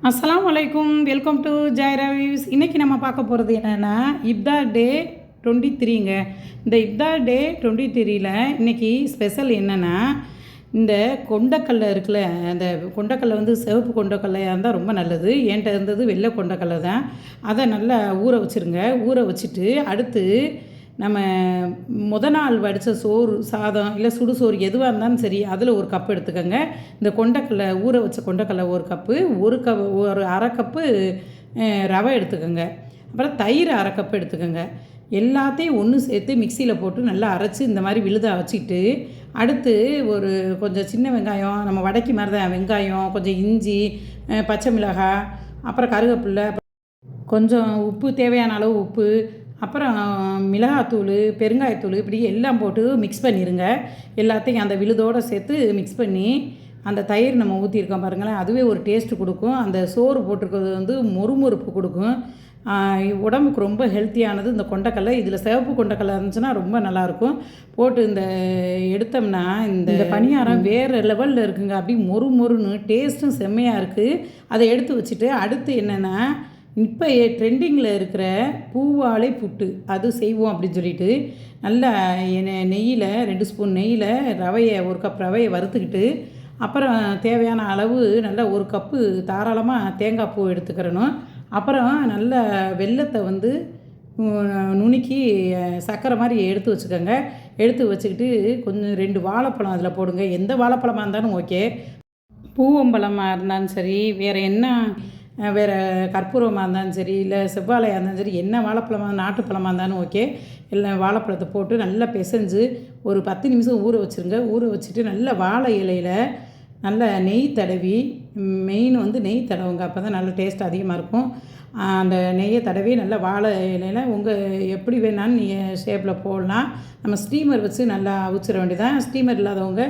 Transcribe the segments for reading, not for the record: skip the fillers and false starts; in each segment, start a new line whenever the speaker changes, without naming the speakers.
அஸ்ஸலாமு அலைக்கும். Welcome to Jaira views. இன்றைக்கி நம்ம பார்க்க போகிறது என்னென்னா இப்தார் டே 23ங்க. இந்த இப்தார் டே 23ல் இன்றைக்கி ஸ்பெஷல் என்னென்னா, இந்த கொண்டக்கடலை இருக்குல்ல, அந்த கொண்டக்கடலை வந்து சிவப்பு கொண்டக்கடலையாக இருந்தால் ரொம்ப நல்லது. என்கிட்ட இருந்தது வெள்ளை கொண்டக்கடலை தான். அதை நல்லா ஊற வச்சுருங்க. ஊற வச்சுட்டு அடுத்து நம்ம நாள் வடித்த சோறு, சாதம் இல்லை சுடுசோறு எதுவாக இருந்தாலும் சரி, அதில் ஒரு கப் எடுத்துக்கோங்க. இந்த கொண்டக்கடலை ஊற வச்ச கொண்டக்கடலை ஒரு கப்பு, ஒரு அரை கப்பு ரவை எடுத்துக்கோங்க. அப்புறம் தயிர் அரை கப்பு எடுத்துக்கோங்க. எல்லாத்தையும் ஒன்று சேர்த்து மிக்சியில் போட்டு நல்லா அரைச்சி இந்த மாதிரி விழுதாக வச்சுக்கிட்டு, அடுத்து ஒரு கொஞ்சம் சின்ன வெங்காயம், நம்ம வடக்கி மாதிரி தான் வெங்காயம், கொஞ்சம் இஞ்சி, பச்சை மிளகாய், அப்புறம் கருவேப்பில்லை, கொஞ்சம் உப்பு, தேவையான அளவு உப்பு, அப்புறம் மிளகாத்தூள், பெருங்காயத்தூள், இப்படி எல்லாம் போட்டு மிக்ஸ் பண்ணிடுங்க. எல்லாத்தையும் அந்த விழுதோடு சேர்த்து மிக்ஸ் பண்ணி அந்த தயிர் நம்ம ஊற்றிருக்கோம் பாருங்களேன், அதுவே ஒரு டேஸ்ட்டு கொடுக்கும். அந்த சோறு போட்டிருக்கிறது வந்து மொறுமொறுப்பு கொடுக்கும். உடம்புக்கு ரொம்ப ஹெல்த்தியானது இந்த கொண்டக்கடலை. இதில் சிவப்பு கொண்டக்கடலை இருந்துச்சுன்னா ரொம்ப நல்லாயிருக்கும். போட்டு இந்த எடுத்தோம்னா இந்த பணியாரம் வேறு லெவலில் இருக்குங்க. அப்படி மொறுன்னு டேஸ்ட்டும் செம்மையாக இருக்குது. அதை எடுத்து வச்சுட்டு அடுத்து என்னென்னா, இப்போ ட்ரெண்டிங்கில் இருக்கிற பூவாழை புட்டு அது செய்வோம் அப்படின்னு சொல்லிட்டு நல்லா நெய்யில் 2 ஸ்பூன் நெய்யில் ஒரு கப் ரவையை வறுத்துக்கிட்டு, அப்புறம் தேவையான அளவு நல்லா 1 கப்பு தாராளமாக தேங்காய் பூ எடுத்துக்கிறணும். அப்புறம் நல்ல வெல்லத்தை வந்து நுணுக்கி சர்க்கரை மாதிரி எடுத்து வச்சுக்கோங்க. எடுத்து வச்சுக்கிட்டு கொஞ்சம் 2 வாழைப்பழம் அதில் போடுங்க. எந்த வாழைப்பழமாக இருந்தாலும் ஓகே. பூவம்பழமாக இருந்தாலும் சரி, வேறு கற்பூரமாக இருந்தாலும் சரி, இல்லை செவ்வாழையாக இருந்தாலும் சரி, என்ன வாழைப்பழமாக நாட்டுப்பழமாக இருந்தாலும் ஓகே. எல்லாம் வாழைப்பழத்தை போட்டு நல்லா பிசைஞ்சு ஒரு 10 நிமிஷம் ஊற வச்சுருங்க. ஊற வச்சுட்டு நல்ல வாழை இலையில் நல்லா நெய் தடவி, மெயின் வந்து நெய் தடவுங்க. அப்போ தான் நல்ல டேஸ்ட் அதிகமாக இருக்கும். அந்த நெய்யை தடவி நல்லா வாழை இலையில் உங்கள் எப்படி வேணாலும் நீங்கள் ஷேப்பில் போடலாம். நம்ம ஸ்டீமர் வச்சு நல்லா அவிச்சிட வேண்டியதான். ஸ்டீமர் இல்லாதவங்க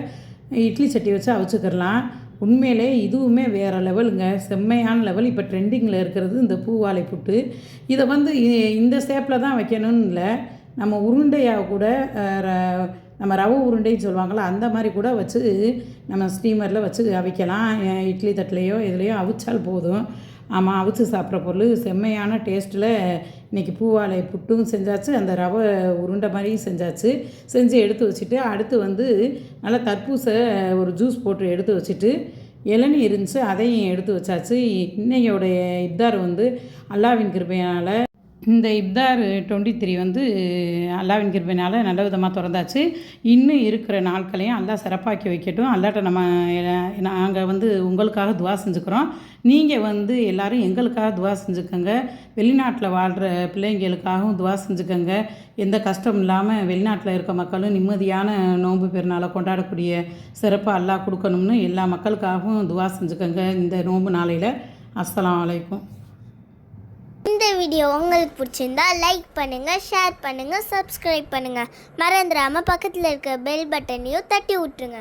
இட்லி சட்டி வச்சு அவிச்சுக்கிடலாம். உண்மையிலே இதுவுமே வேறு லெவலுங்க, செம்மையான லெவல். இப்போ ட்ரெண்டிங்கில் இருக்கிறது இந்த பூவாழை புட்டு. இதை வந்து இந்த ஷேப்பில் தான் வைக்கணும்னு இல்லை, நம்ம உருண்டையாக கூட நம்ம ரவை உருண்டைன்னு சொல்லுவாங்களா, அந்த மாதிரி கூட வச்சு நம்ம ஸ்டீமரில் வச்சு அவிக்கலாம். இட்லி தட்டிலையோ எதுலேயோ அவிச்சால் போதும். ஆமாம், அவிச்சு சாப்பிட்ற பொருள் செம்மையான டேஸ்ட்டில் இன்றைக்கி பூவாழை புட்டும் செஞ்சாச்சு, அந்த ரவை உருண்டை மாதிரியும் செஞ்சாச்சு. செஞ்சு எடுத்து வச்சுட்டு அடுத்து வந்து நல்லா தர்பூசை ஒரு ஜூஸ் போட்டு எடுத்து வச்சுட்டு, இளநீ இருந்துச்சு அதையும் எடுத்து வச்சாச்சு. இன்னையோடைய இப்தார் வந்து அல்லாவின் கிருபையால் இந்த இப்தார் 23 வந்து அல்லாவின் கிருபையினால் நல்ல விதமாக திறந்தாச்சு. இன்னும் இருக்கிற நாட்களையும் அல்லா சிறப்பாக்கி வைக்கட்டும். அல்லாட்ட நாங்கள் வந்து உங்களுக்காக துவா செஞ்சுக்கிறோம். நீங்கள் வந்து எல்லோரும் எங்களுக்காக துவா செஞ்சுக்கோங்க. வெளிநாட்டில் வாழ்கிற பிள்ளைங்களுக்காகவும் துவா செஞ்சுக்கோங்க. எந்த கஷ்டம் இல்லாமல் வெளிநாட்டில் இருக்க மக்களும் நிம்மதியான நோன்பு பெருநாளை கொண்டாடக்கூடிய சிறப்பாக அல்லாஹ் கொடுக்கணும்னு எல்லா மக்களுக்காகவும் துவா செஞ்சுக்கோங்க இந்த நோன்பு நாளையில். அஸ்ஸலாமு அலைக்கும்.
இந்த வீடியோ உங்களுக்கு பிடிச்சிருந்தா லைக் பண்ணுங்கள், ஷேர் பண்ணுங்கள், சப்ஸ்கிரைப் பண்ணுங்கள். மறந்துடாமல் பக்கத்தில் இருக்க பெல் பட்டனையும் தட்டி விட்டுருங்க.